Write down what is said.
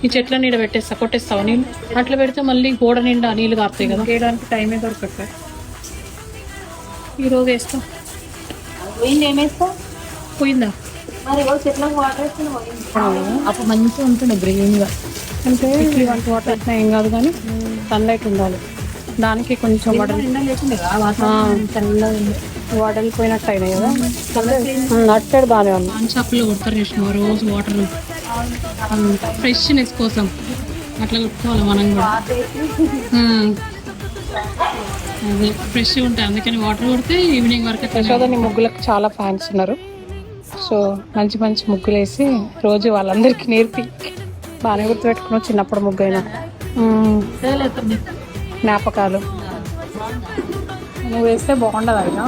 ఈ చెట్ల నీడ పెట్టేస్తా, కొట్టేస్తావా నీళ్ళు? అట్లా పెడితే మళ్ళీ గోడ నిండా నీళ్ళు కాస్తాయి కదా, వేయడానికి టైమే దొరకట్లేదు. ఈరోజు వేస్తా. ఏమేస్తావు? పోయిందా? మరి చెట్లకు వాటర్ అప్పుడు మంచిగా ఉంటుండే గ్రీన్గా. అంటే ఇలాంటి వాటర్ వేసినా ఏం కాదు, కానీ సన్లైట్ ఉండాలి దానికి. కొంచెం వడలిపోయినట్టు అయినాయి కదా, నట్టడు బాగానే ఉంది. మంచి అప్పులు కొడతారు చేసిన రోజు వాటర్ ఫ్రెష్నెస్ కోసం అట్లా కొట్టుకోవాలి మనం కూడా. అదే ఫ్రెష్ ఉంటాయి, అందుకని వాటర్ కొడితే ఈవినింగ్ వరకు. యశోదని ముగ్గులకు చాలా ఫ్యాన్స్ ఉన్నారు. సో మంచి మంచి ముగ్గులు వేసి రోజు వాళ్ళందరికీ నేర్పి బాగానే గుర్తుపెట్టుకున్నావు. చిన్నప్పుడు ముగ్గు అయినా జ్ఞాపకాలు. నువ్వు వేస్తే బాగుండదు అయినా.